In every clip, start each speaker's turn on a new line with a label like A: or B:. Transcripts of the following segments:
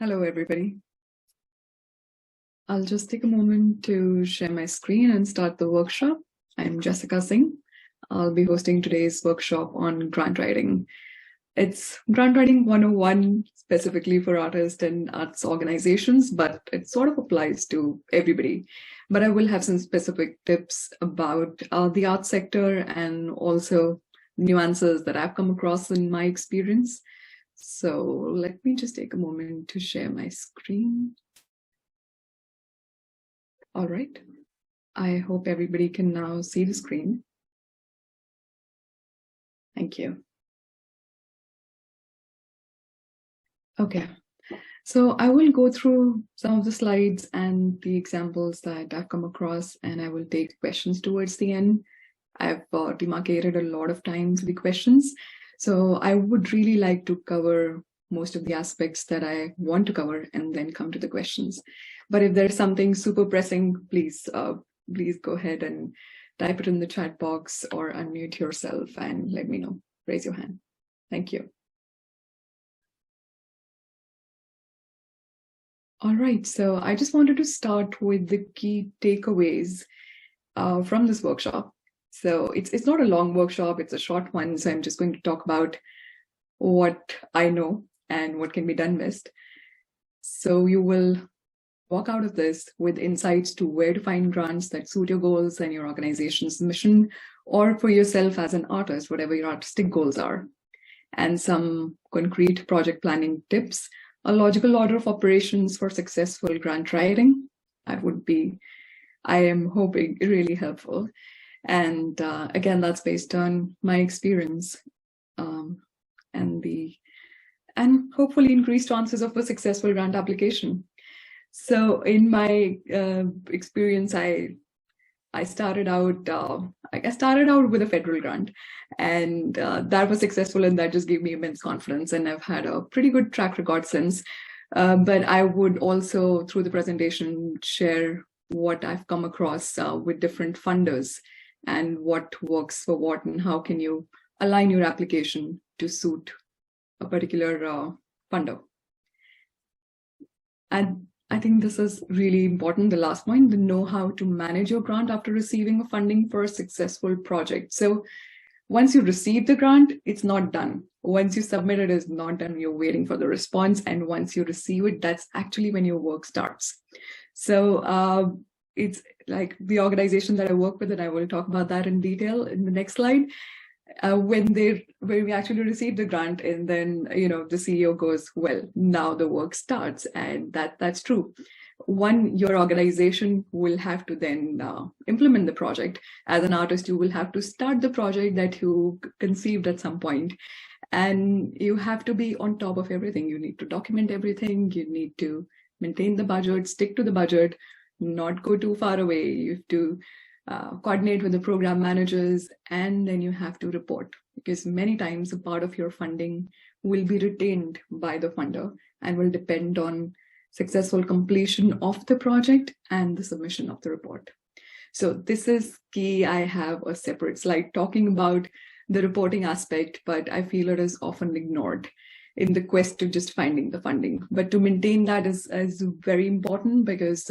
A: Hello, everybody. I'll just take a moment to share my screen and start the workshop. I'm Jessica Singh. I'll be hosting today's workshop on grant writing. It's Grant Writing 101 specifically for artists and arts organizations, but it sort of applies to everybody. But I will have some specific tips about the art sector and also nuances that I've come across in my experience. So let me just take a moment to share my screen. All right. I hope everybody can now see the screen. Thank you. Okay. So I will go through some of the slides and the examples that I've come across, and I will take questions towards the end. I've demarcated a lot of time for the questions. So I would really like to cover most of the aspects that I want to cover and then come to the questions. But if there's something super pressing, please go ahead and type it in the chat box or unmute yourself and let me know. Raise your hand. Thank you. All right, so I just wanted to start with the key takeaways from this workshop. So it's not a long workshop, it's a short one. So I'm just going to talk about what I know and what can be done best. So you will walk out of this with insights to where to find grants that suit your goals and your organization's mission, or for yourself as an artist, whatever your artistic goals are, and some concrete project planning tips, a logical order of operations for successful grant writing. I am hoping, really helpful. And again, that's based on my experience and hopefully increased chances of a successful grant application. So in my experience, I started out with a federal grant, and that was successful, and that just gave me immense confidence, and I've had a pretty good track record since. But I would also, through the presentation, share what I've come across with different funders and what works for what, and how can you align your application to suit a particular funder. And I think this is really important, the last point, to know how to manage your grant after receiving a funding for a successful project. So once you receive the grant, it's not done. Once you submit it, it's not done. You're waiting for the response. And once you receive it, that's actually when your work starts. So it's like the organization that I work with, and I will talk about that in detail in the next slide. When we actually receive the grant, and then the CEO goes, well, now the work starts, and that's true. Your organization will have to then implement the project. As an artist, you will have to start the project that you conceived at some point, and you have to be on top of everything. You need to document everything. You need to maintain the budget, stick to the budget, not go too far away. You have to coordinate with the program managers, and then you have to report, because many times a part of your funding will be retained by the funder and will depend on successful completion of the project and the submission of the report. So this is key. I have a separate slide talking about the reporting aspect, but I feel it is often ignored in the quest to just finding the funding. But to maintain that is very important, because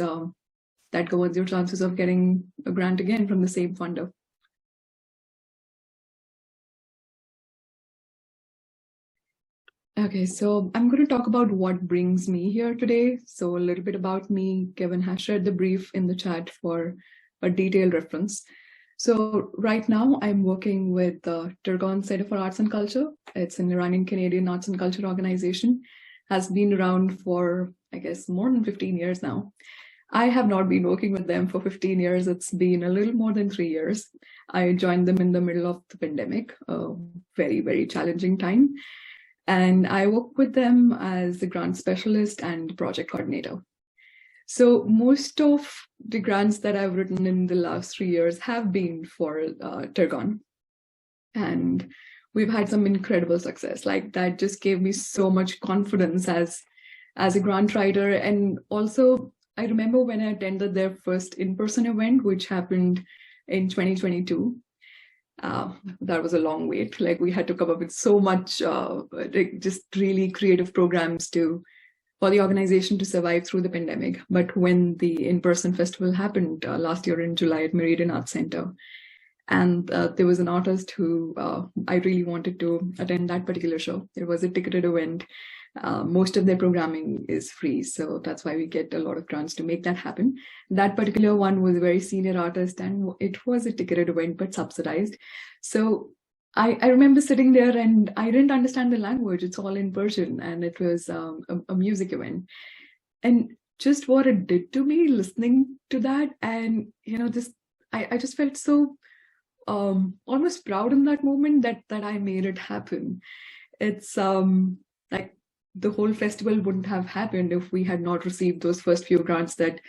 A: that governs your chances of getting a grant again from the same funder. Okay, so I'm going to talk about what brings me here today. So a little bit about me. Kevin has shared the brief in the chat for a detailed reference. So right now I'm working with the Turgon Center for Arts and Culture. It's an Iranian-Canadian arts and culture organization. Has been around for, I guess, more than 15 years now. I have not been working with them for 15 years. It's been a little more than 3 years. I joined them in the middle of the pandemic, a very, very challenging time. And I work with them as a grant specialist and project coordinator. So most of the grants that I've written in the last 3 years have been for Turgon. And we've had some incredible success. Like, that just gave me so much confidence as a grant writer. And also, I remember when I attended their first in-person event, which happened in 2022. That was a long wait. Like, we had to come up with so much, just really creative programs to for the organization to survive through the pandemic. But when the in-person festival happened last year in July at Meridian Arts Center, and there was an artist who I really wanted to attend that particular show. It was a ticketed event. Most of their programming is free, so that's why we get a lot of grants to make that happen. That particular one was a very senior artist, and it was a ticketed event but subsidized. So I remember sitting there and I didn't understand the language. It's all in Persian, and it was a music event. And just what it did to me listening to that, and I just felt so almost proud in that moment that I made it happen. It's like the whole festival wouldn't have happened if we had not received those first few grants that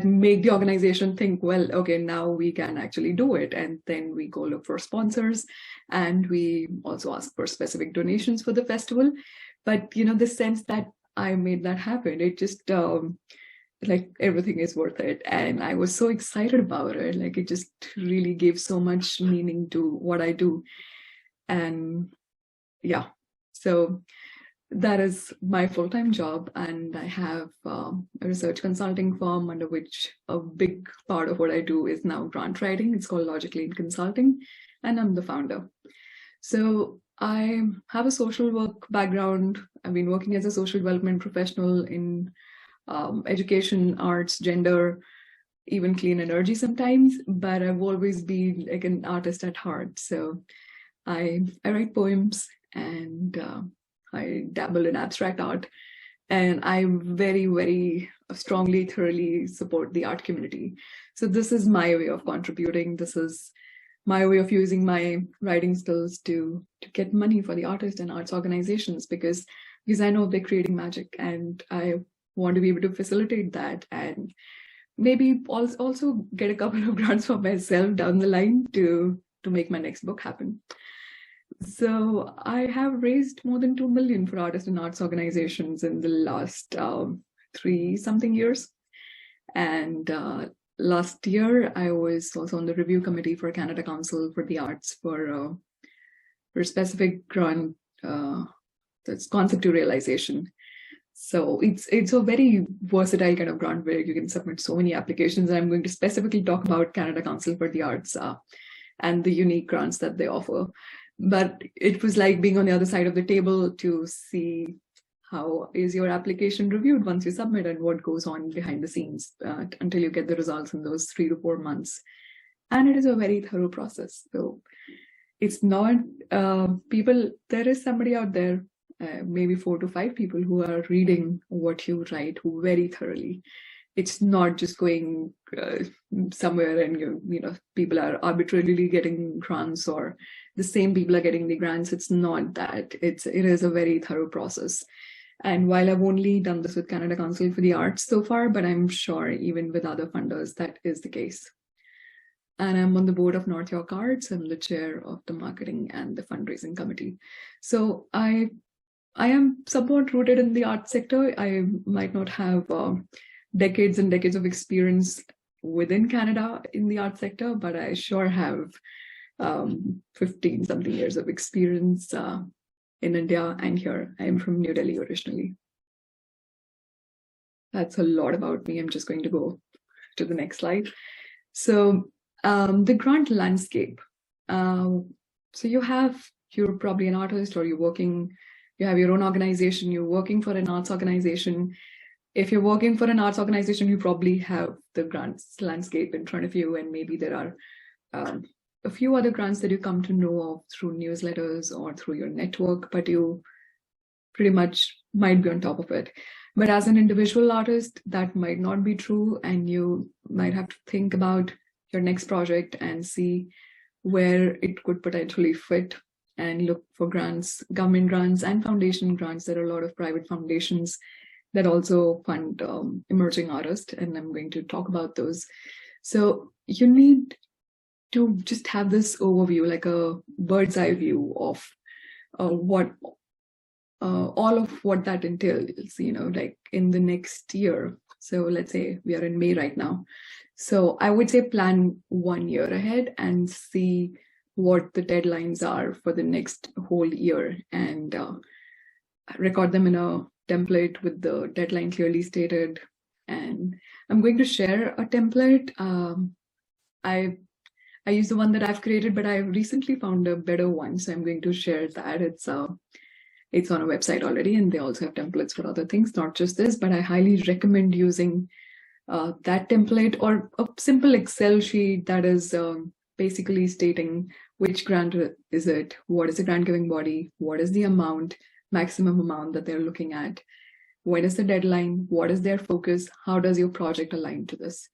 A: make the organization think, well, okay, now we can actually do it. And then we go look for sponsors, and we also ask for specific donations for the festival. But the sense that I made that happen, it just like everything is worth it. And I was so excited about it. Like it just really gave so much meaning to what I do. And yeah, so that is my full-time job, and I have a research consulting firm under which a big part of what I do is now grant writing. It's called Logically in Consulting, and I'm the founder. So I have a social work background. I've been working as a social development professional in education, arts, gender, even clean energy sometimes, but I've always been like an artist at heart. So I write poems, and I dabble in abstract art, and I very, very strongly, thoroughly support the art community. So this is my way of contributing. This is my way of using my writing skills to get money for the artists and arts organizations, because I know they're creating magic, and I want to be able to facilitate that, and maybe also get a couple of grants for myself down the line to make my next book happen. So I have raised more than 2 million for artists and arts organizations in the last 3-something years. And last year, I was also on the review committee for Canada Council for the Arts for a specific grant that's conceptualization. So it's a very versatile kind of grant where you can submit so many applications. And I'm going to specifically talk about Canada Council for the Arts and the unique grants that they offer. But it was like being on the other side of the table to see how is your application reviewed once you submit, and what goes on behind the scenes until you get the results in those 3 to 4 months. And it is a very thorough process. So it's not there is somebody out there, maybe 4 to 5 people who are reading what you write very thoroughly. It's not just going somewhere and people are arbitrarily getting grants, or the same people are getting the grants. It's not that. It is a very thorough process. And while I've only done this with Canada Council for the Arts so far, but I'm sure even with other funders that is the case. And I'm on the board of North York Arts. I'm the chair of the marketing and the fundraising committee. So I am somewhat rooted in the art sector. I might not have decades and decades of experience within Canada in the art sector, but I sure have 15-something years of experience in India and here. I am from New Delhi originally. That's a lot about me. I'm just going to go to the next slide. So the grant landscape. So you're probably an artist, or you have your own organization, you're working for an arts organization. If you're working for an arts organization, you probably have the grants landscape in front of you, and maybe there are a few other grants that you come to know of through newsletters or through your network, but you pretty much might be on top of it. But as an individual artist, that might not be true, and you might have to think about your next project and see where it could potentially fit, and look for grants, government grants and foundation grants. There are a lot of private foundations that also fund emerging artists, and I'm going to talk about those. So you need to just have this overview, like a bird's eye view of what all of what that entails, like in the next year. So let's say we are in May right now. So I would say plan 1 year ahead and see what the deadlines are for the next whole year, and record them in a template with the deadline clearly stated. And I'm going to share a template. I use the one that I've created, but I recently found a better one, so I'm going to share that. It's on a website already, and they also have templates for other things, not just this, but I highly recommend using that template or a simple Excel sheet that is basically stating which grant is it, what is the grant giving body, what is the amount, maximum amount that they're looking at, when is the deadline, what is their focus, how does your project align to this.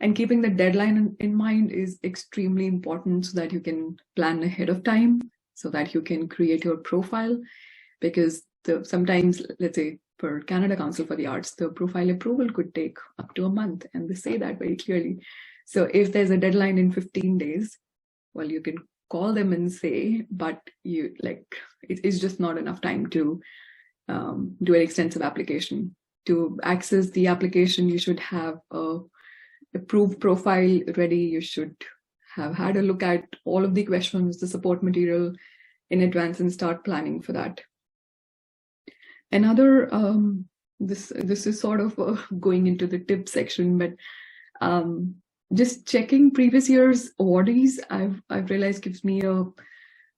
A: And keeping the deadline in mind is extremely important so that you can plan ahead of time, so that you can create your profile. Because sometimes, let's say for Canada Council for the Arts, the profile approval could take up to a month, and they say that very clearly. So if there's a deadline in 15 days, well, you can call them and say, but it's just not enough time to do an extensive application. To access the application, you should have a approved profile ready. You should have had a look at all of the questions, the support material in advance, and start planning for that. Another, this is sort of going into the tip section, but just checking previous year's awardees, I've realized gives me a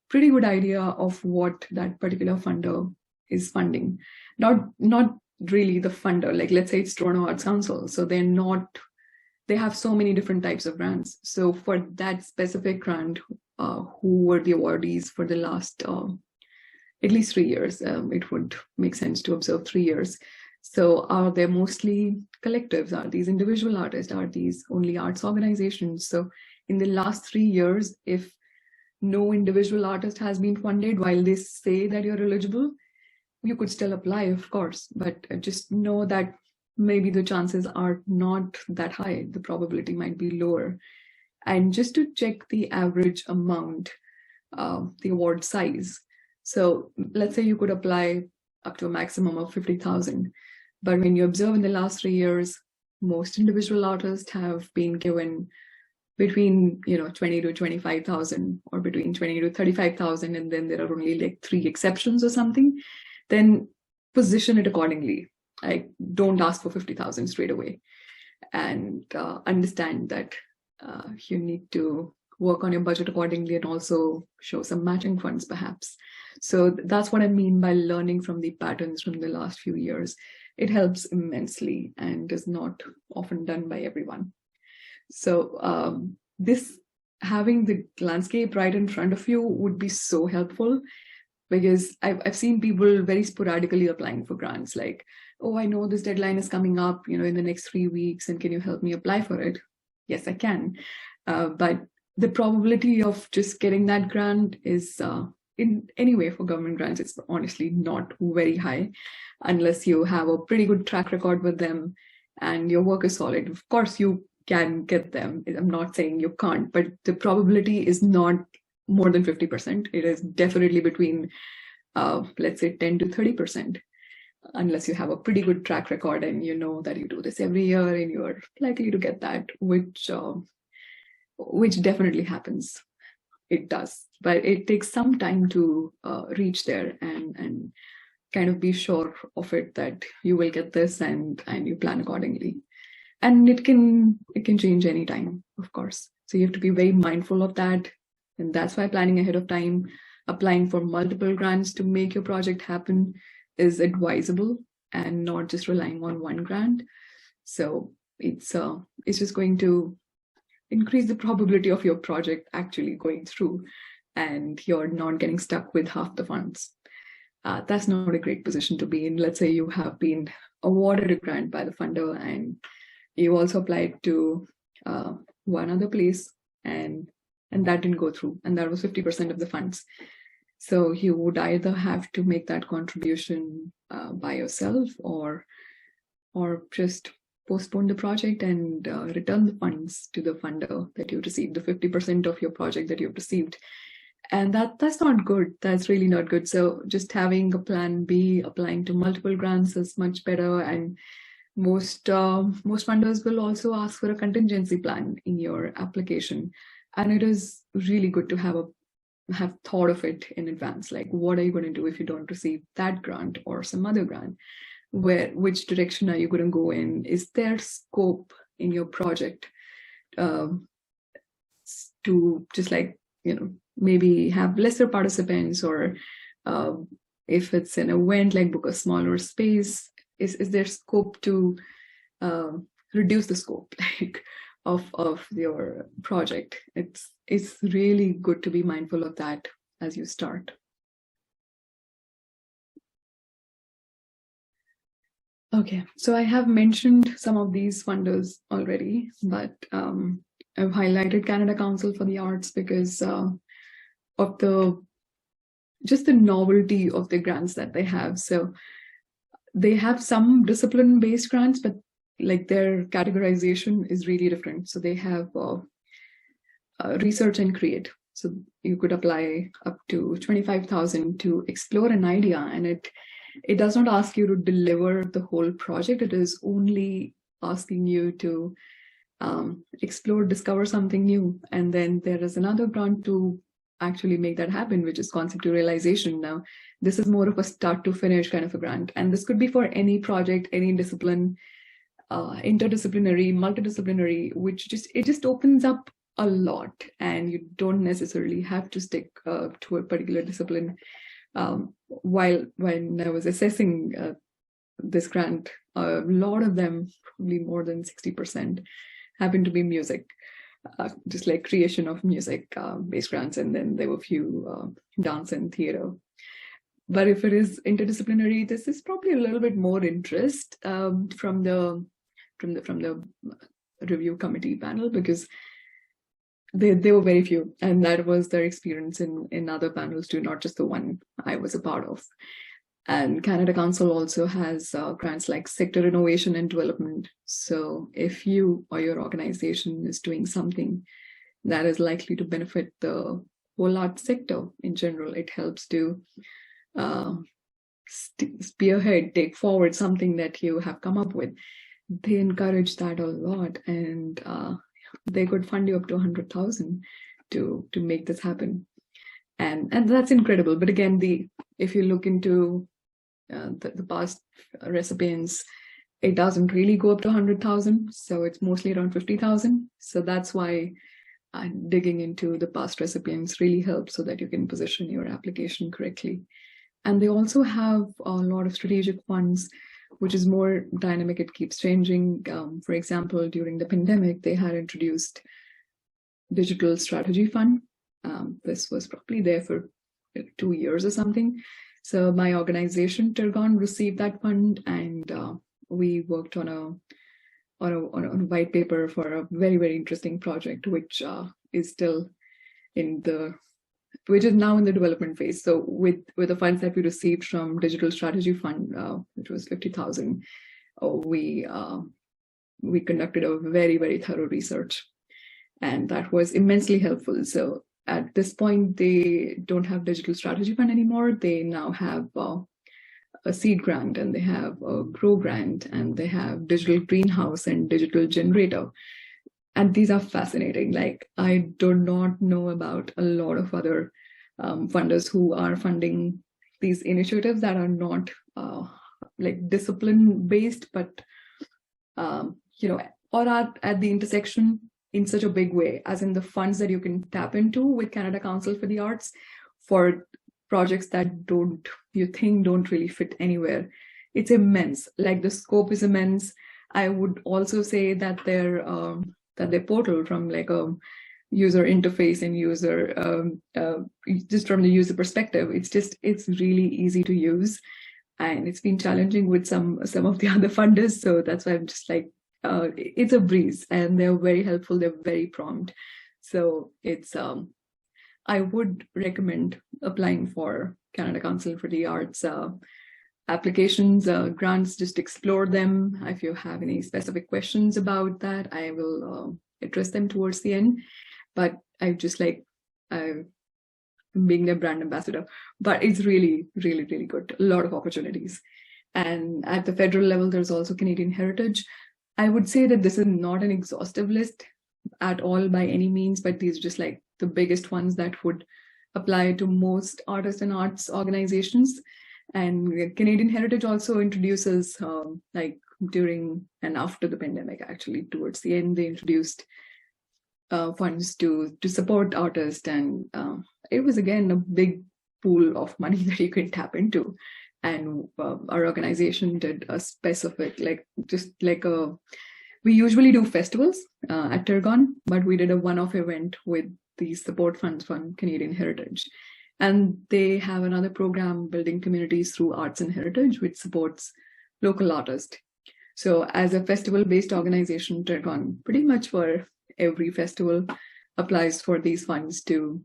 A: pretty good idea of what that particular funder is funding. Not really the funder, like let's say it's Toronto Arts Council, so they have so many different types of grants. So for that specific grant, who were the awardees for the last at least 3 years, it would make sense to observe 3 years. So are they mostly collectives? Are these individual artists? Are these only arts organizations? So in the last 3 years, if no individual artist has been funded while they say that you're eligible, you could still apply, of course, but just know that maybe the chances are not that high. The probability might be lower. And just to check the average amount, the award size. So let's say you could apply up to a maximum of 50,000. But when you observe in the last 3 years, most individual artists have been given between 20 to 25,000 or between 20 to 35,000, and then there are only like 3 exceptions or something, then position it accordingly. Like, don't ask for 50,000 straight away, and understand that you need to work on your budget accordingly and also show some matching funds perhaps. So that's what I mean by learning from the patterns from the last few years. It helps immensely and is not often done by everyone. So this having the landscape right in front of you would be so helpful, because I've seen people very sporadically applying for grants, like, oh, I know this deadline is coming up, in the next 3 weeks, and can you help me apply for it? Yes, I can. But the probability of just getting that grant is, in any way for government grants, it's honestly not very high, unless you have a pretty good track record with them and your work is solid. Of course, you can get them. I'm not saying you can't, but the probability is not more than 50%. It is definitely between, let's say, 10 to 30%, unless you have a pretty good track record and you know that you do this every year and you're likely to get that, which definitely happens. It does, but it takes some time to reach there and kind of be sure of it that you will get this, and you plan accordingly. And it can change anytime, of course. So you have to be very mindful of that. And that's why planning ahead of time, applying for multiple grants to make your project happen is advisable, and not just relying on one grant. So it's just going to increase the probability of your project actually going through, and you're not getting stuck with half the funds. That's not a great position to be in. Let's say you have been awarded a grant by the funder and you also applied to one other place, and that didn't go through, and that was 50% of the funds. So you would either have to make that contribution by yourself, or just postpone the project and return the funds to the funder that you received, the 50% of your project that you've received. And that's not good. That's really not good. So just having a plan B, applying to multiple grants, is much better. And most funders will also ask for a contingency plan in your application. And it is really good to have have thought of it in advance. Like, what are you going to do if you don't receive that grant or some other grant? Which direction are you going to go in? Is there scope in your project to just like, maybe have lesser participants, or if it's an event, like book a smaller space? Is there scope to reduce the scope like of your project? It's really good to be mindful of that as you start. Okay, so I have mentioned some of these funders already, but I've highlighted Canada Council for the Arts because of just the novelty of the grants that they have. So they have some discipline-based grants, but like their categorization is really different. So they have research and create. So you could apply up to 25,000 to explore an idea, and it does not ask you to deliver the whole project. It is only asking you to explore, discover something new. And then there is another grant to actually make that happen, which is conceptualization. Now, this is more of a start to finish kind of a grant. And this could be for any project, any discipline, interdisciplinary, multidisciplinary, it just opens up a lot, and you don't necessarily have to stick to a particular discipline. When I was assessing this grant, a lot of them, probably more than 60%, happened to be music, just like creation of music based grants, and then there were a few dance and theater. But if it is interdisciplinary, this is probably a little bit more interest from the review committee panel, because they were very few, and that was their experience in other panels too, not just the one I was a part of. And Canada Council also has grants like sector innovation and development. So if you or your organization is doing something that is likely to benefit the whole art sector in general, it helps to spearhead, take forward something that you have come up with. They encourage that a lot, and they could fund you up to 100,000 to make this happen, and that's incredible. But again, if you look into the past recipients, it doesn't really go up to 100,000, so it's mostly around 50,000. So that's why digging into the past recipients really helps, so that you can position your application correctly. And they also have a lot of strategic funds, which is more dynamic. It keeps changing. For example, during the pandemic, they had introduced Digital Strategy Fund. This was probably there for 2 years or something. So my organization, Turgon, received that fund, and we worked on a white paper for a very, very interesting project, which is now in the development phase. So with the funds that we received from Digital Strategy Fund, which was 50,000, we conducted a very, very thorough research, and that was immensely helpful. So at this point, they don't have Digital Strategy Fund anymore. They now have a seed grant, and they have a grow grant, and they have digital greenhouse and digital generator. And these are fascinating. Like, I do not know about a lot of other funders who are funding these initiatives that are not like discipline based, but or at the intersection in such a big way, as in the funds that you can tap into with Canada Council for the Arts for projects that don't really fit anywhere. It's immense. Like, the scope is immense. I would also say that their portal, from like a user interface and user just from the user perspective, it's really easy to use, and it's been challenging with some of the other funders. So that's why I'm just like, it's a breeze, and they're very helpful. They're very prompt. So it's I would recommend applying for Canada Council for the Arts applications, grants. Just explore them. If you have any specific questions about that, I will address them towards the end. But I just like being their brand ambassador. But it's really, really, really good. A lot of opportunities. And at the federal level, there's also Canadian Heritage. I would say that this is not an exhaustive list at all by any means, but these are just like the biggest ones that would apply to most artists and arts organizations. And Canadian Heritage also introduces, like during and after the pandemic, actually, towards the end, they introduced funds to support artists. And it was, again, a big pool of money that you could tap into. And our organization did a specific, we usually do festivals at Tergon, but we did a one-off event with the support funds from Canadian Heritage. And they have another program, Building Communities Through Arts and Heritage, which supports local artists. So as a festival-based organization, Tergon, pretty much for every festival, applies for these funds to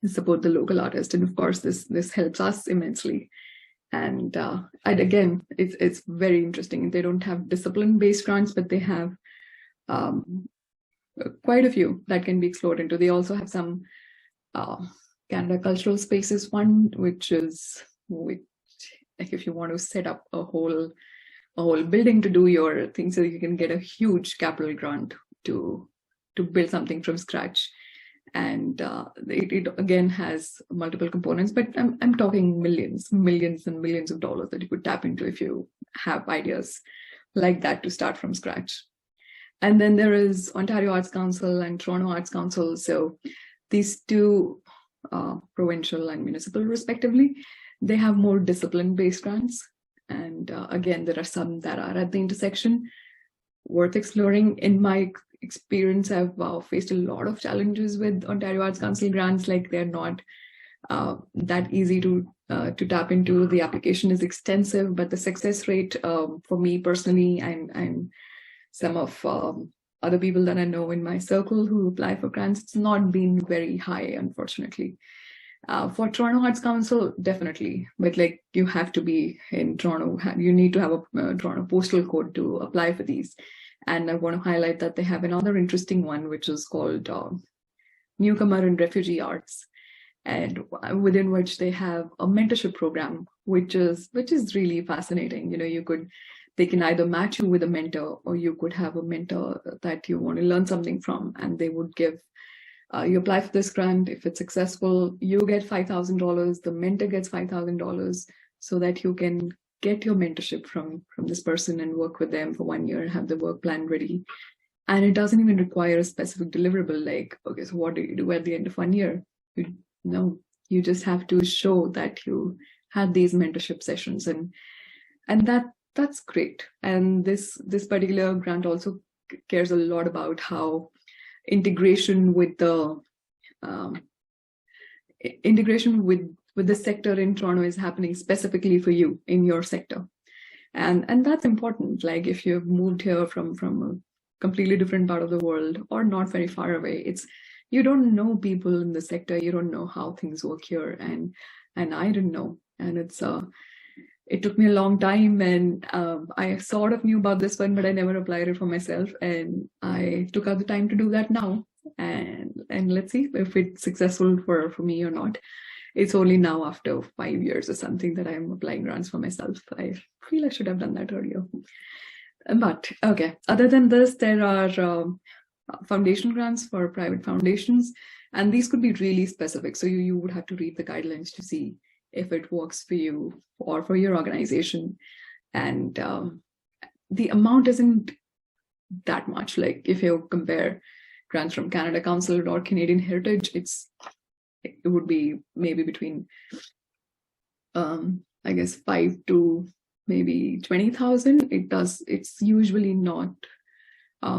A: support the local artist. And of course, this helps us immensely. And again, it's very interesting. They don't have discipline-based grants, but they have quite a few that can be explored into. They also have some Canada Cultural Spaces Fund, which like if you want to set up a whole building to do your thing, so you can get a huge capital grant to build something from scratch. And it again has multiple components, but I'm talking millions and millions of dollars that you could tap into if you have ideas like that to start from scratch. And then there is Ontario Arts Council and Toronto Arts Council. So these two, provincial and municipal respectively, they have more discipline-based grants. And again, there are some that are at the intersection, worth exploring. In my experience, I've faced a lot of challenges with Ontario Arts Council grants. Like, they're not that easy to tap into. The application is extensive, but the success rate for me personally and some of other people that I know in my circle who apply for grants, it's not been very high, unfortunately. For Toronto Arts Council, definitely, but like, you have to be in Toronto. You need to have a Toronto postal code to apply for these. And I want to highlight that they have another interesting one, which is called Newcomer and Refugee Arts, and within which they have a mentorship program, which is really fascinating. You know, they can either match you with a mentor, or you could have a mentor that you want to learn something from, and they would give. You apply for this grant. If it's successful, you get $5,000. The mentor gets $5,000, so that you can get your mentorship from this person and work with them for 1 year, have the work plan ready. And it doesn't even require a specific deliverable, like, okay, so what do you do at the end of 1 year? You just have to show that you had these mentorship sessions, and that's great. And this particular grant also cares a lot about how integration with the sector in Toronto is happening specifically for you in your sector. And that's important. Like, if you've moved here from a completely different part of the world, or not very far away, you don't know people in the sector, you don't know how things work here, and I didn't know. And it took me a long time, and I sort of knew about this one, but I never applied it for myself, and I took out the time to do that now. And let's see if it's successful for me or not. It's only now, after 5 years or something, that I'm applying grants for myself. I feel I should have done that earlier. But okay, other than this, there are foundation grants for private foundations, and these could be really specific. So you would have to read the guidelines to see if it works for you or for your organization. And the amount isn't that much. Like, if you compare grants from Canada Council or Canadian Heritage, it would be maybe between, I guess, 5 to maybe 20,000. It's usually not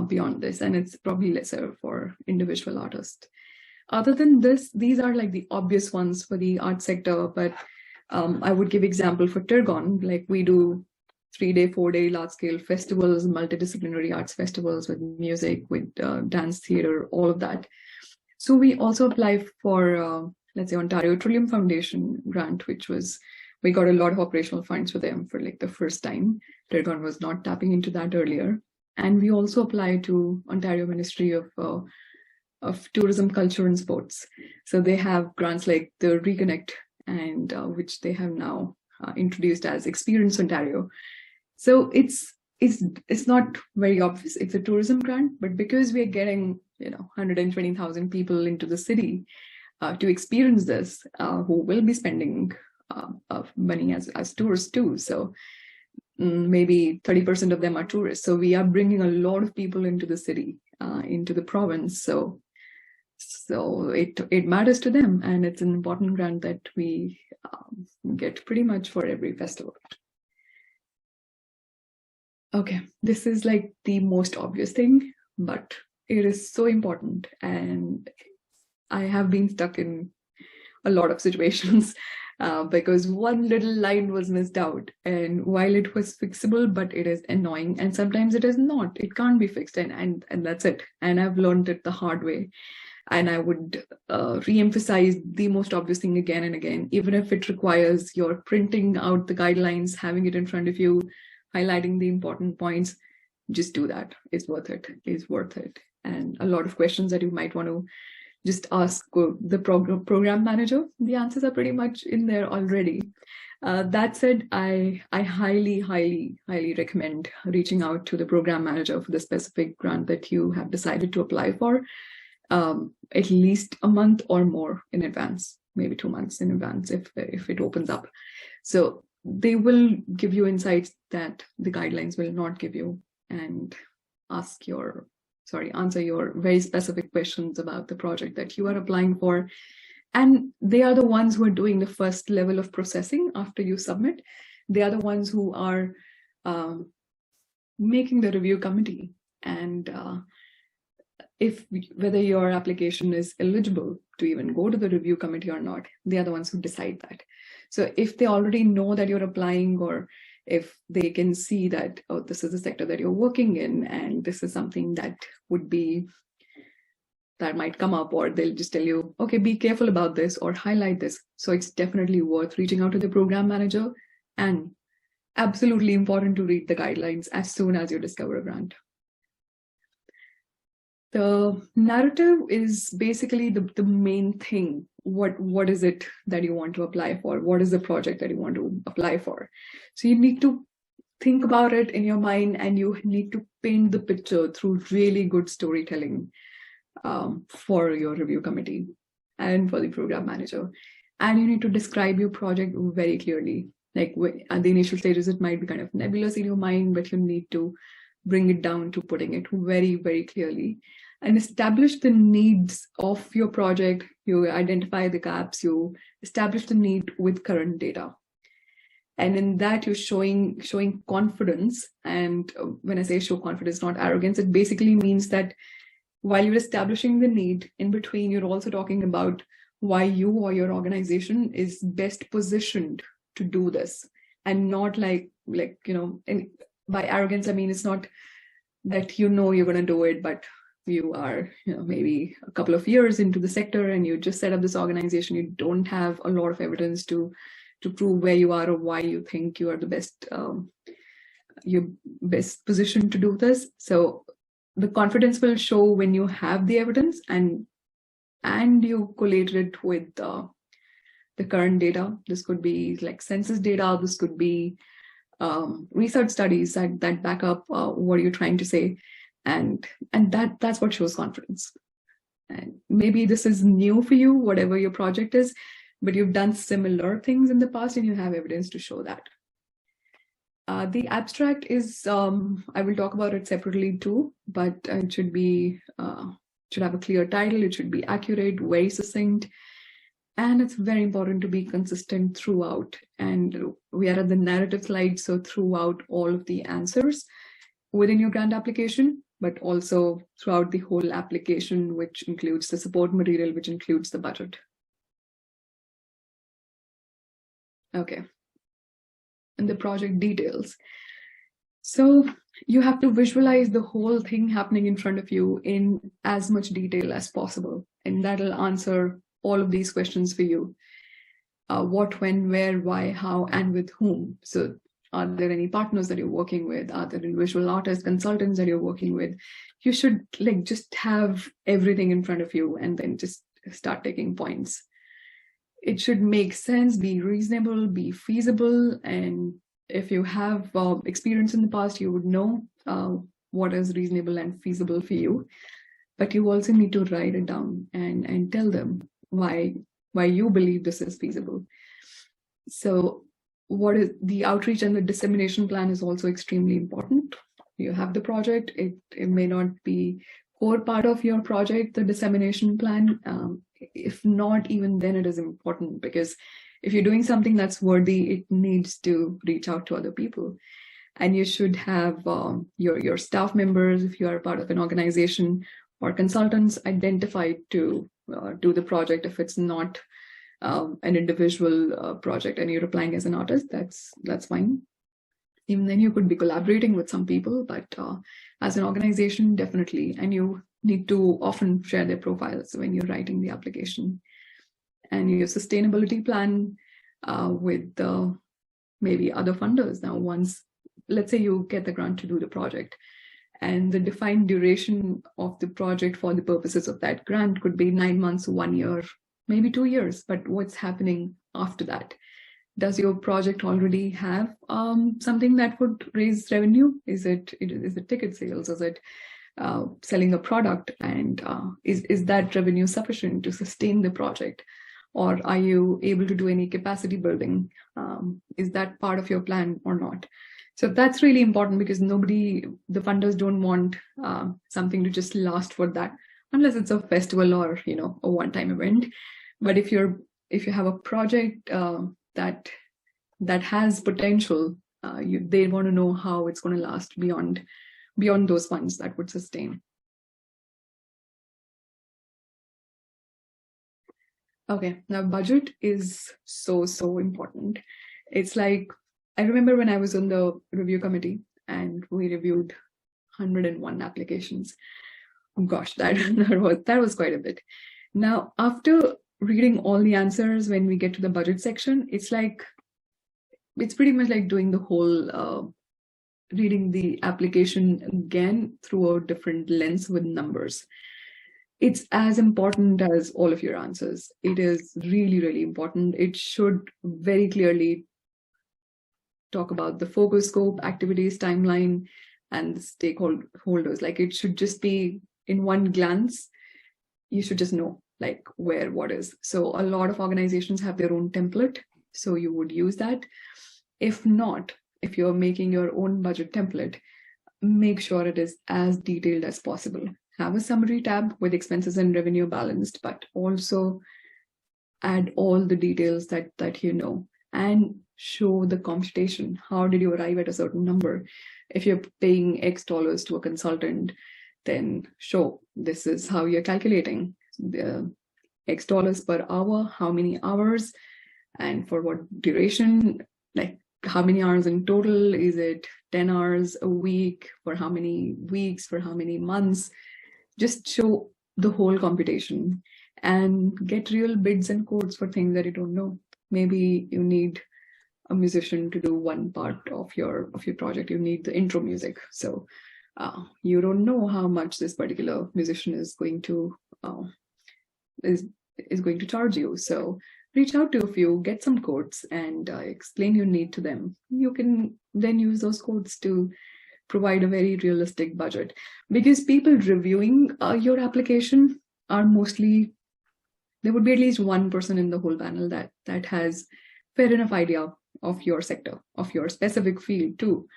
A: beyond this, and it's probably lesser for individual artists. Other than this, these are like the obvious ones for the art sector, but I would give example for Tergon. Like, we do 3-day, 4-day large-scale festivals, multidisciplinary arts festivals with music, with dance, theater, all of that. So we also apply for, let's say, Ontario Trillium Foundation grant, we got a lot of operational funds for them for like the first time. Tergon was not tapping into that earlier. And we also apply to Ontario Ministry of Tourism, Culture and Sports. So they have grants like the Reconnect, and which they have now introduced as Experience Ontario. So it's not very obvious. It's a tourism grant, but because we're getting 120,000 people into the city, to experience this, who will be spending money as tourists too. So maybe 30% of them are tourists. So we are bringing a lot of people into the city, into the province. So it matters to them, and it's an important grant that we get pretty much for every festival. Okay, this is like the most obvious thing, but it is so important, and I have been stuck in a lot of situations because one little line was missed out, and while it was fixable, but it is annoying, and sometimes it is not. It can't be fixed, and that's it. And I've learned it the hard way. And I would re-emphasize the most obvious thing again and again, even if it requires your printing out the guidelines, having it in front of you, highlighting the important points. Just do that. It's worth it. It's worth it. And a lot of questions that you might want to just ask the program manager. The answers are pretty much in there already. That said, I highly, highly, highly recommend reaching out to the program manager for the specific grant that you have decided to apply for. At least a month or more in advance, maybe 2 months in advance if it opens up. So they will give you insights that the guidelines will not give you, and answer your very specific questions about the project that you are applying for. And they are the ones who are doing the first level of processing after you submit. They are the ones who are making the review committee, and whether your application is eligible to even go to the review committee or not, they are the ones who decide that. So if they already know that you're applying, or if they can see that, oh, this is the sector that you're working in, and this is something that might come up, or they'll just tell you, okay, be careful about this or highlight this. So it's definitely worth reaching out to the program manager, and absolutely important to read the guidelines as soon as you discover a grant. The narrative is basically the main thing. What is it that you want to apply for? What is the project that you want to apply for? So you need to think about it in your mind, and you need to paint the picture through really good storytelling for your review committee and for the program manager. And you need to describe your project very clearly. Like at the initial stages, it might be kind of nebulous in your mind, but you need to bring it down to putting it very, very clearly, and establish the needs of your project. You identify the gaps, you establish the need with current data. And in that, you're showing confidence. And when I say show confidence, not arrogance, it basically means that while you're establishing the need, in between, you're also talking about why you or your organization is best positioned to do this. And not like and by arrogance, I mean, it's not that you're going to do it, but you are maybe a couple of years into the sector and you just set up this organization. You don't have a lot of evidence to prove where you are or why you think you are the best, you're best positioned to do this. So the confidence will show when you have the evidence and you collate it with the current data. This could be like census data. This could be research studies that back up what you're trying to say, and that's what shows confidence. And maybe this is new for you, whatever your project is, but you've done similar things in the past and you have evidence to show that. The abstract is, I will talk about it separately too, but it should have a clear title. It should be accurate, very succinct. And it's very important to be consistent throughout. And we are at the narrative slide, so throughout all of the answers within your grant application, but also throughout the whole application, which includes the support material, which includes the budget. Okay. And the project details. So you have to visualize the whole thing happening in front of you in as much detail as possible. And that'll answer all of these questions for you. What, when, where, why, how, and with whom. So are there any partners that you're working with? Are there visual artists, consultants that you're working with? You should just have everything in front of you and then just start taking points. It should make sense, be reasonable, be feasible. And if you have experience in the past, you would know what is reasonable and feasible for you. But you also need to write it down and tell them why you believe this is feasible. So what is the outreach and the dissemination plan is also extremely important. You have the project, it may not be core part of your project, the dissemination plan. If not, even then it is important, because if you're doing something that's worthy, it needs to reach out to other people. And you should have your staff members, if you are part of an organization, or consultants identified to do the project. If it's not an individual project and you're applying as an artist, that's fine. Even then you could be collaborating with some people, but as an organization, definitely. And you need to often share their profiles when you're writing the application. And your sustainability plan with maybe other funders. Now, once, let's say you get the grant to do the project, and the defined duration of the project for the purposes of that grant could be 9 months, 1 year, maybe 2 years. But what's happening after that? Does your project already have something that would raise revenue? Is it ticket sales? Is it selling a product? And is that revenue sufficient to sustain the project? Or are you able to do any capacity building? Is that part of your plan or not? So that's really important, because the funders don't want something to just last for that, unless it's a festival or a one-time event. But if you have a project that has potential, they want to know how it's going to last beyond those funds that would sustain. Okay, now budget is so important. It's like, I remember when I was on the review committee and we reviewed 101 applications. Gosh, that was quite a bit. Now, after reading all the answers, when we get to the budget section, it's pretty much like doing the whole reading the application again through a different lens with numbers. It's as important as all of your answers. It is really, really important. It should very clearly talk about the focus, scope, activities, timeline, and the stakeholders. Like, it should just be in one glance. You should just know like where what is. So a lot of organizations have their own template, so you would use that. If not, if you're making your own budget template, make sure it is as detailed as possible. Have a summary tab with expenses and revenue balanced, but also add all the details that and show the computation. How did you arrive at a certain number? If you're paying X dollars to a consultant, then show this is how you're calculating the X dollars per hour, how many hours, and for what duration, like how many hours in total. Is it 10 hours a week? For how many weeks? For how many months? Just show the whole computation and get real bids and quotes for things that you don't know. Maybe you need a musician to do one part of your project. You need the intro music. So you don't know how much this particular musician is going to charge you. So reach out to a few, get some quotes, and explain your need to them. You can then use those quotes to provide a very realistic budget, because people reviewing your application are mostly, there would be at least one person in the whole panel that has fair enough idea of your sector, of your specific field too.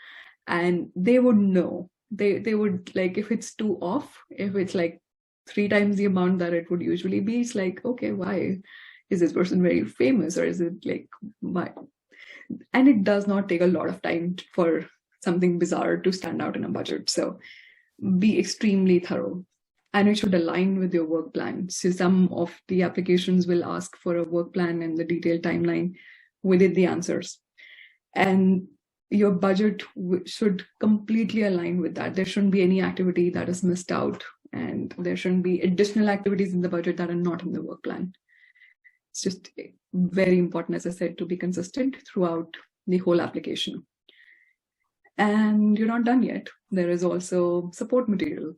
A: And they would know, they would, like, if it's too off, if it's like 3 times the amount that it would usually be, it's like, okay, why? Is this person very famous, or is it like why? And it does not take a lot of time for something bizarre to stand out in a budget. So be extremely thorough, and it should align with your work plan. So some of the applications will ask for a work plan and the detailed timeline within the answers. And your budget should completely align with that. There shouldn't be any activity that is missed out, and there shouldn't be additional activities in the budget that are not in the work plan. It's just very important, as I said, to be consistent throughout the whole application. And you're not done yet. There is also support material.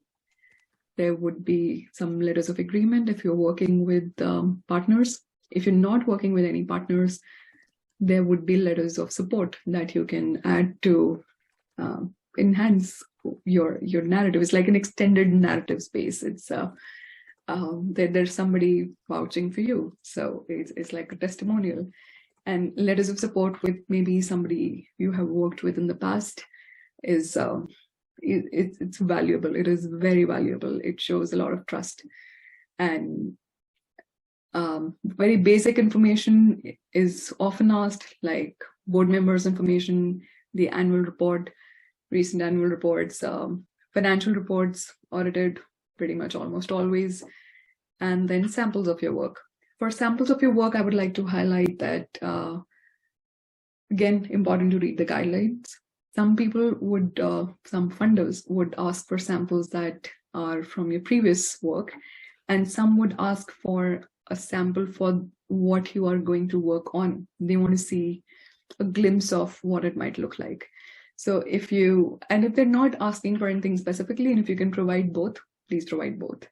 A: There would be some letters of agreement if you're working with partners. If you're not working with any partners, there would be letters of support that you can add to enhance your narrative. It's like an extended narrative space. It's there's somebody vouching for you. So it's like a testimonial. And letters of support with maybe somebody you have worked with in the past is it's valuable. It is very valuable. It shows a lot of trust. And very basic information is often asked, like board members' information, the annual report, recent annual reports, financial reports audited pretty much almost always, and then samples of your work. For samples of your work, I would like to highlight that, again, important to read the guidelines. Some people would, some funders would ask for samples that are from your previous work, and some would ask for a sample for what you are going to work on. They want to see a glimpse of what it might look like. So if they're not asking for anything specifically, and if you can provide both, please provide both.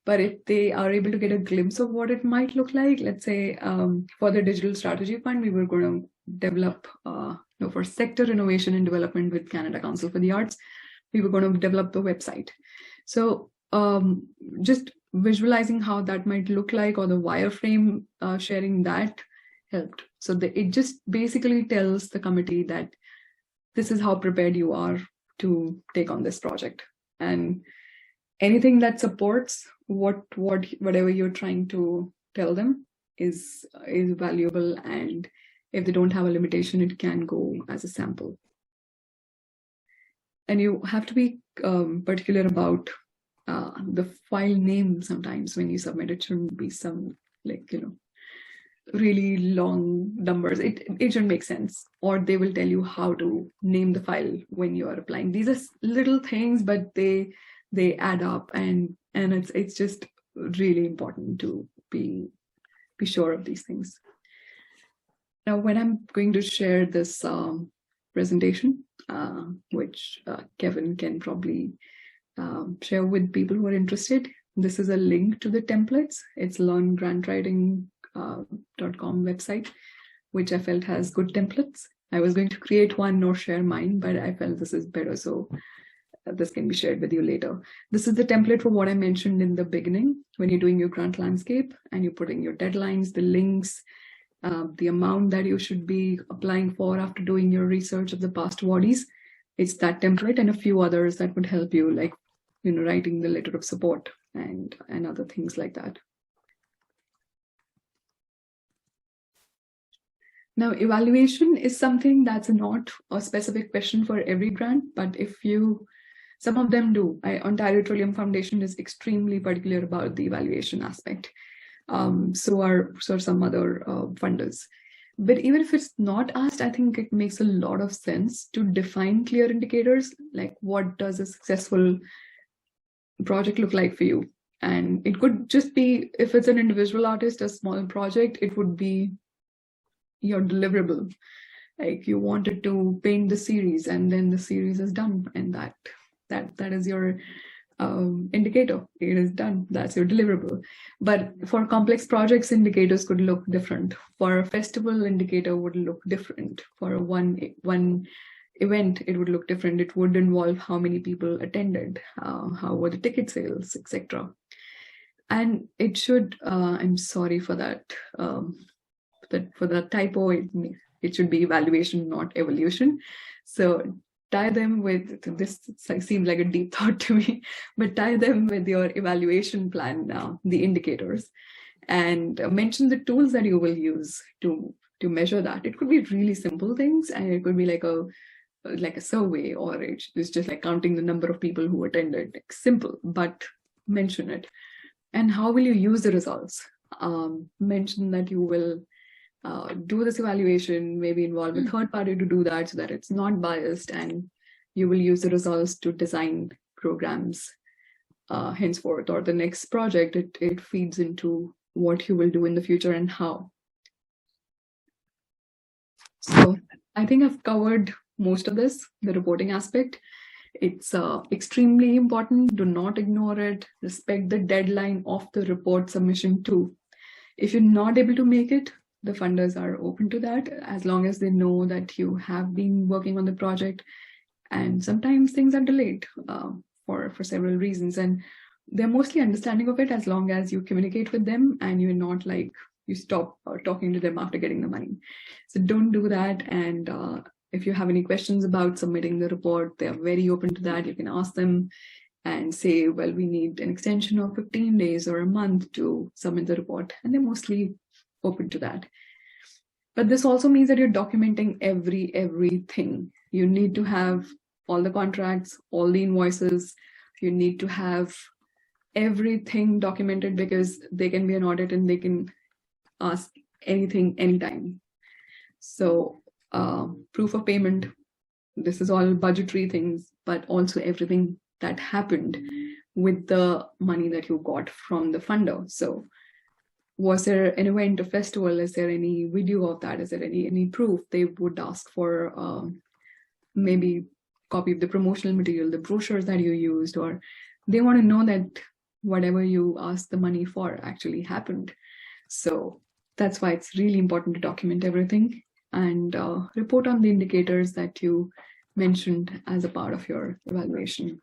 A: But if they are able to get a glimpse of what it might look like, let's say for the Digital Strategy Fund, we were going to develop, for sector innovation and development with Canada Council for the Arts, we were going to develop the website. So just visualizing how that might look like, or the wireframe, sharing that helped. So it just basically tells the committee that this is how prepared you are to take on this project. And anything that supports whatever you're trying to tell them is valuable. And if they don't have a limitation, it can go as a sample. And you have to be particular about the file name. Sometimes when you submit, it shouldn't be some really long numbers. It shouldn't make sense, or they will tell you how to name the file when you are applying. These are little things, but they add up, and it's just really important to be sure of these things. Now, when I'm going to share this presentation, which Kevin can probably share with people who are interested, this is a link to the templates. It's learngrantwriting.com website, which I felt has good templates. I was going to create one or share mine, but I felt this is better, so this can be shared with you later. This is the template for what I mentioned in the beginning. When you're doing your grant landscape and you're putting your deadlines, the links, the amount that you should be applying for after doing your research of the past awardees, it's that template and a few others that would help you, like writing the letter of support and other things like that. Now, evaluation is something that's not a specific question for every grant, but some of them do. Ontario Petroleum Foundation is extremely particular about the evaluation aspect. So are some other funders. But even if it's not asked, I think it makes a lot of sense to define clear indicators, like what does a successful project look like for you? And it could just be, if it's an individual artist, a small project, it would be your deliverable. Like you wanted to paint the series, and then the series is done, and that is your indicator. It is done. That's your deliverable. But for complex projects, indicators could look different. For a festival, indicator would look different. For one event, it would look different. It would involve how many people attended, how were the ticket sales, etc. And it should. I'm sorry for that. For the typo, it should be evaluation, not evolution. So tie them with, this seems like a deep thought to me, but tie them with your evaluation plan now, the indicators, and mention the tools that you will use to measure that. It could be really simple things, and it could be like a survey, or it's just like counting the number of people who attended. Like simple, but mention it. And how will you use the results? Mention that you will do this evaluation, maybe involve a third party to do that so that it's not biased, and you will use the results to design programs henceforth, or the next project. It feeds into what you will do in the future and how. So I think I've covered most of this, the reporting aspect. It's extremely important. Do not ignore it. Respect the deadline of the report submission too. If you're not able to make it, the funders are open to that, as long as they know that you have been working on the project. And sometimes things are delayed for several reasons. And they're mostly understanding of it as long as you communicate with them and you're not like, you stop talking to them after getting the money. So don't do that. And if you have any questions about submitting the report, they're very open to that. You can ask them and say, well, we need an extension of 15 days or a month to submit the report. And they're mostly open to that. But this also means that you're documenting everything. You need to have all the contracts, all the invoices. You need to have everything documented, because they can be an audit and they can ask anything, anytime. So proof of payment, this is all budgetary things, but also everything that happened with the money that you got from the funder. So was there an event, a festival? Is there any video of that? Is there any proof? They would ask for maybe copy of the promotional material, the brochures that you used, or they want to know that whatever you asked the money for actually happened. So that's why it's really important to document everything and report on the indicators that you mentioned as a part of your evaluation.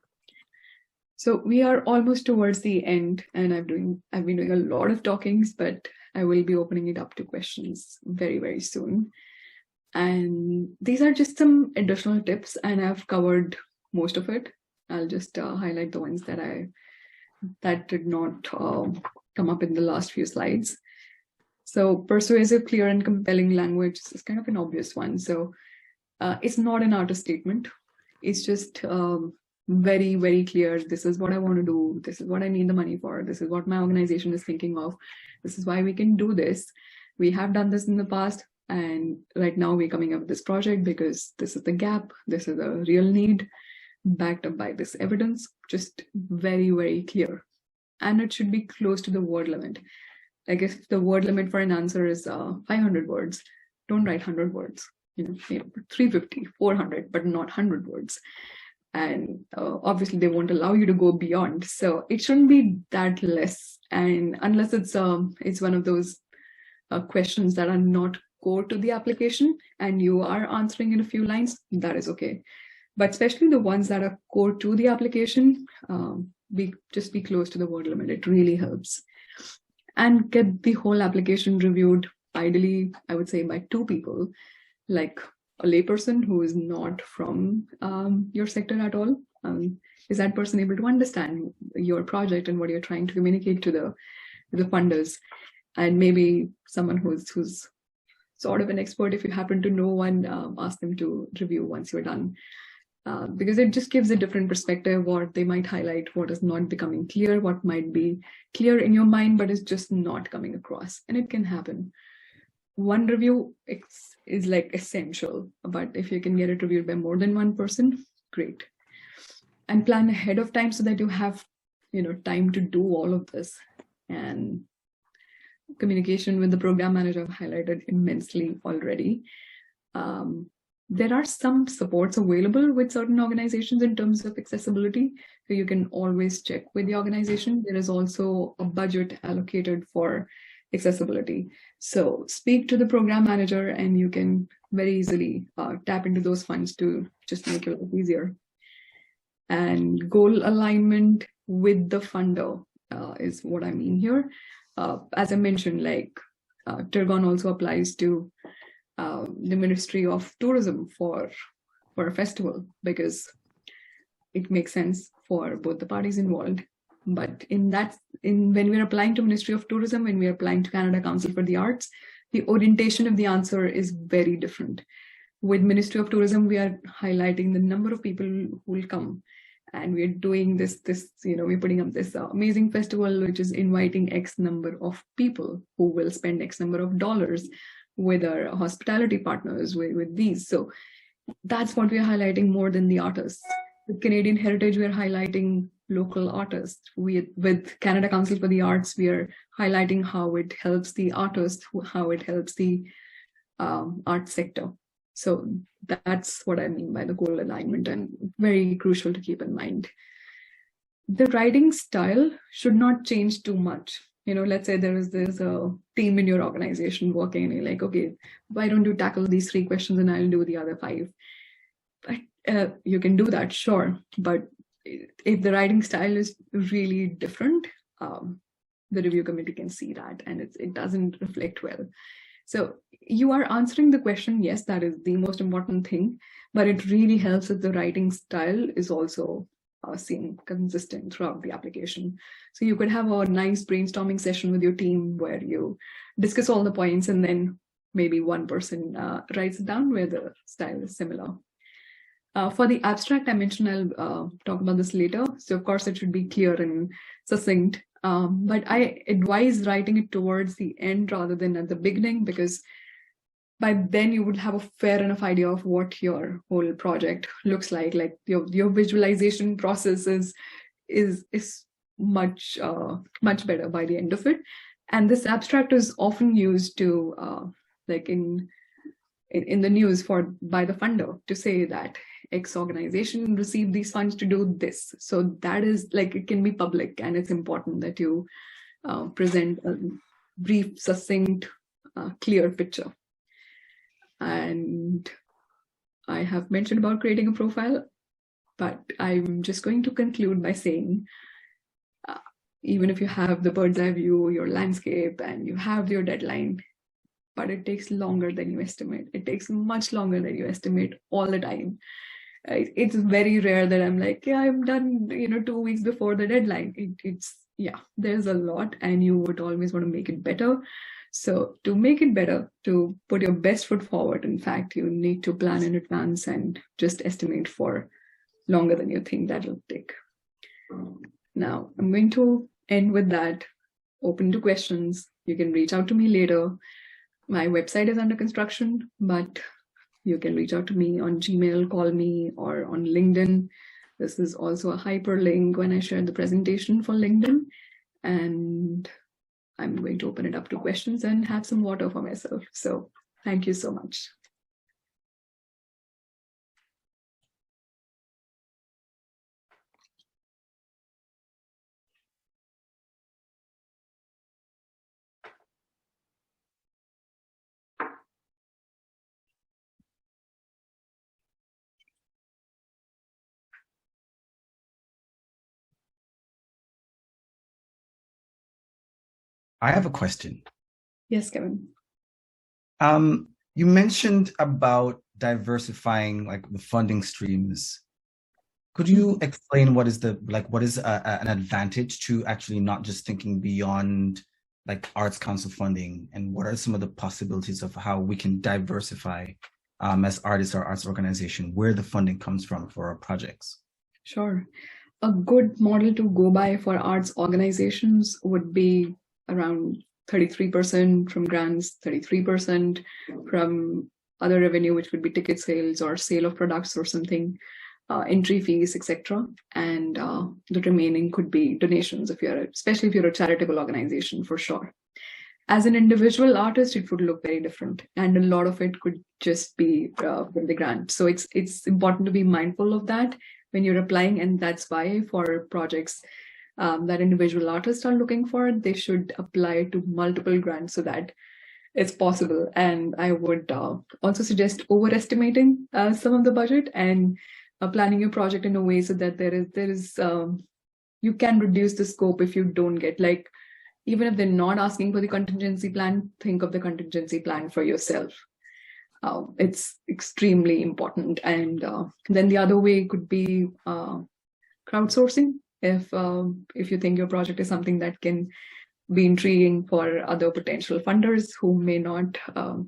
A: So we are almost towards the end, and I've been doing a lot of talkings, but I will be opening it up to questions very, very soon. And these are just some additional tips, and I've covered most of it. I'll just highlight the ones that did not come up in the last few slides. So persuasive, clear, and compelling language is kind of an obvious one. So it's not an artist statement. It's just very, very clear. This is what I want to do. This is what I need the money for. This is what my organization is thinking of. This is why we can do this. We have done this in the past, and right now we're coming up with this project because this is the gap. This is a real need, backed up by this evidence. Just very, very clear. And it should be close to the word limit. Like if the word limit for an answer is 500 words, don't write 100 words. 350, 400, but not 100 words. And obviously they won't allow you to go beyond. So it shouldn't be that less. And unless it's one of those questions that are not core to the application and you are answering in a few lines, that is okay. But especially the ones that are core to the application, just be close to the word limit. It really helps. And get the whole application reviewed, ideally, I would say by two people, like a layperson who is not from your sector at all. Is that person able to understand your project and what you're trying to communicate to the funders? And maybe someone who's sort of an expert, if you happen to know one, ask them to review once you're done. Because it just gives a different perspective, or they might highlight what is not becoming clear, what might be clear in your mind, but is just not coming across. And it can happen. One review is like essential, but if you can get it reviewed by more than one person, great. And plan ahead of time so that you have time to do all of this. And communication with the program manager I've highlighted immensely already. There are some supports available with certain organizations in terms of accessibility, so you can always check with the organization. There is also a budget allocated for accessibility. So speak to the program manager and you can very easily tap into those funds to just make your life easier. And goal alignment with the funder is what I mean here. As I mentioned, like Tergon also applies to the Ministry of Tourism for a festival, because it makes sense for both the parties involved. But when we're applying to Ministry of Tourism, when we're applying to Canada Council for the Arts, the orientation of the answer is very different. With Ministry of Tourism, we are highlighting the number of people who will come. And we're doing this, we're putting up this amazing festival, which is inviting X number of people who will spend X number of dollars with our hospitality partners, with these. So that's what we're highlighting more than the artists. With Canadian Heritage, we're highlighting local artists. With Canada Council for the Arts, we are highlighting how it helps the artists, how it helps the art sector. So that's what I mean by the goal alignment, and very crucial to keep in mind. The writing style should not change too much. Let's say there's a team in your organization working and you're like, okay, why don't you tackle these 3 questions and I'll do the other 5? But you can do that, sure. But if the writing style is really different, the review committee can see that, and it doesn't reflect well. So you are answering the question, yes, that is the most important thing, but it really helps if the writing style is also seen consistent throughout the application. So you could have a nice brainstorming session with your team where you discuss all the points, and then maybe one person writes it down where the style is similar. For the abstract, I mentioned I'll talk about this later. So of course it should be clear and succinct. But I advise writing it towards the end rather than at the beginning, because by then you would have a fair enough idea of what your whole project looks like. Like your visualization process is much better by the end of it. And this abstract is often used to like in the news by the funder to say that X organization received these funds to do this. So that is like, it can be public, and it's important that you present a brief, succinct, clear picture. And I have mentioned about creating a profile, but I'm just going to conclude by saying, even if you have the bird's eye view, your landscape, and you have your deadline, but it takes longer than you estimate. It takes much longer than you estimate all the time. It's very rare that I'm like, yeah, I'm done, 2 weeks before the deadline. There's a lot, and you would always want to make it better. So to make it better, to put your best foot forward, in fact, you need to plan in advance and just estimate for longer than you think that'll take. Now, I'm going to end with that. Open to questions. You can reach out to me later. My website is under construction, but you can reach out to me on Gmail, call me, or on LinkedIn. This is also a hyperlink when I share the presentation for LinkedIn. And I'm going to open it up to questions and have some water for myself. So thank you so much.
B: I have a question.
A: Yes, Kevin.
B: You mentioned about diversifying like the funding streams. Could you explain what is an advantage to actually not just thinking beyond like Arts Council funding, and what are some of the possibilities of how we can diversify as artists or arts organization, where the funding comes from for our projects?
A: Sure. A good model to go by for arts organizations would be around 33% from grants, 33% from other revenue, which would be ticket sales or sale of products or something, entry fees, etc. And the remaining could be donations, especially if you're a charitable organization, for sure. As an individual artist, it would look very different, and a lot of it could just be from the grant. So it's important to be mindful of that when you're applying, and that's why for projects that individual artists are looking for, they should apply to multiple grants so that it's possible. And I would also suggest overestimating some of the budget and planning your project in a way so that there is you can reduce the scope if you don't get, like, even if they're not asking for the contingency plan, think of the contingency plan for yourself. It's extremely important. And then the other way could be crowdsourcing. If you think your project is something that can be intriguing for other potential funders who may not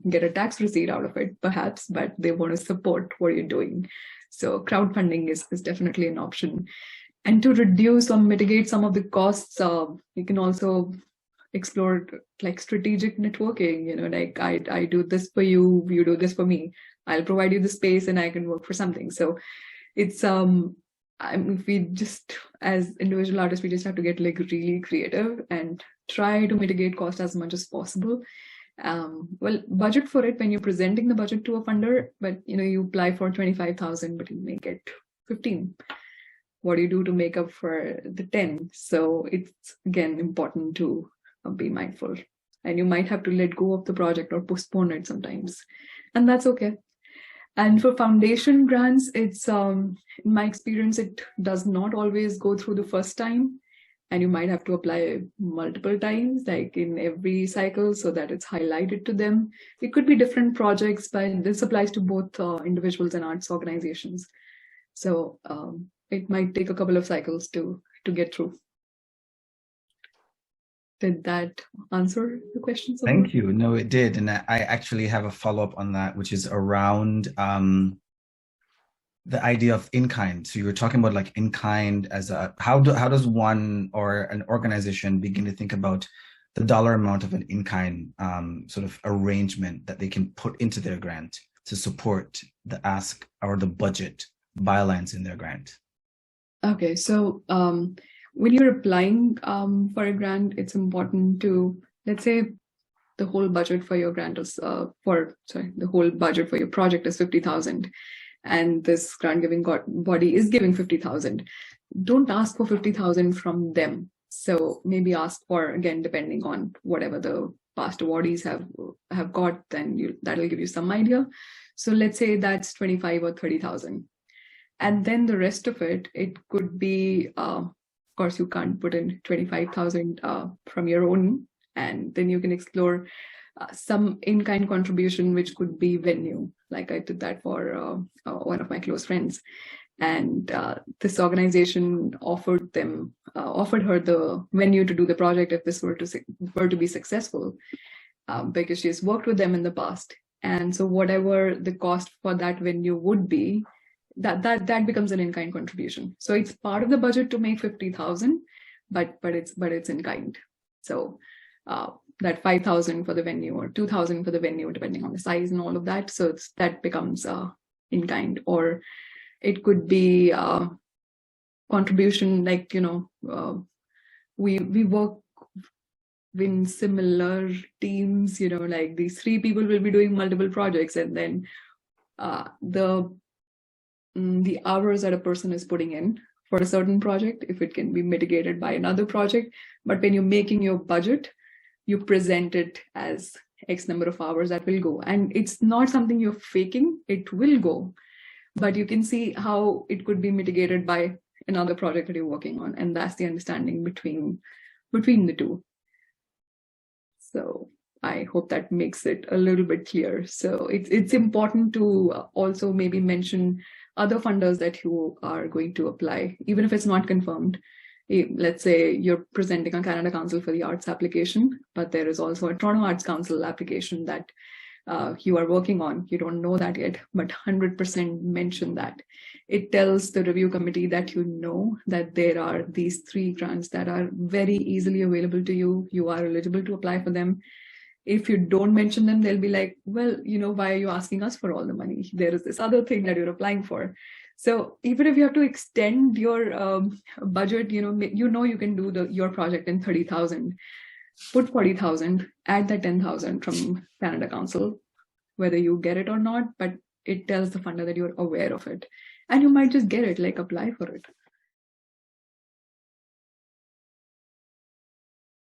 A: get a tax receipt out of it, perhaps, but they want to support what you're doing. So crowdfunding is definitely an option. And to reduce or mitigate some of the costs, you can also explore like strategic networking, like I do this for you, you do this for me. I'll provide you the space and I can work for something. So it's we just, as individual artists, we just have to get like really creative and try to mitigate cost as much as possible. Well, budget for it when you're presenting the budget to a funder, but you apply for 25,000, but you may get 15. What do you do to make up for the 10? So it's again important to be mindful, and you might have to let go of the project or postpone it sometimes, and that's okay. And for foundation grants, it's in my experience, it does not always go through the first time, and you might have to apply multiple times, like in every cycle, so that it's highlighted to them. It could be different projects, but this applies to both individuals and arts organizations. So it might take a couple of cycles to get through. Did that answer the question?
B: Thank you. No, it did. And I actually have a follow-up on that, which is around the idea of in-kind. So you were talking about like in-kind as a, how does one or an organization begin to think about the dollar amount of an in-kind sort of arrangement that they can put into their grant to support the ask or the budget bylines in their grant?
A: Okay, so when you're applying for a grant, it's important to, let's say the whole budget for your grant is the whole budget for your project is 50,000, and this grant giving body is giving 50,000. Don't ask for 50,000 from them. So maybe ask for, again, depending on whatever the past awardees have got, then that'll give you some idea. So let's say that's 25 or 30,000. And then the rest of it could be, of course, you can't put in 25,000 from your own, and then you can explore some in-kind contribution, which could be venue. Like I did that for one of my close friends, and this organization offered her the venue to do the project if this were to be successful, because she has worked with them in the past. And so whatever the cost for that venue would be, that becomes an in-kind contribution. So it's part of the budget to make 50,000, but it's in kind. So that 5,000 for the venue or 2,000 for the venue, depending on the size and all of that. So that becomes in kind. Or it could be contribution, like, we work in similar teams, like these 3 people will be doing multiple projects, and then the hours that a person is putting in for a certain project, if it can be mitigated by another project. But when you're making your budget, you present it as X number of hours that will go. And it's not something you're faking, it will go. But you can see how it could be mitigated by another project that you're working on. And that's the understanding between the two. So I hope that makes it a little bit clear. So it's important to also maybe mention other funders that you are going to apply, even if it's not confirmed. Let's say you're presenting a Canada Council for the Arts application, but there is also a Toronto Arts Council application that you are working on. You don't know that yet, but 100% mention that. It tells the review committee that that there are these 3 grants that are very easily available to you. You are eligible to apply for them. If you don't mention them, they'll be like, well, why are you asking us for all the money? There is this other thing that you're applying for. So even if you have to extend your budget, you can do your project in 30,000, put 40,000, add that 10,000 from Canada Council, whether you get it or not, but it tells the funder that you're aware of it. And you might just get it, like apply for it.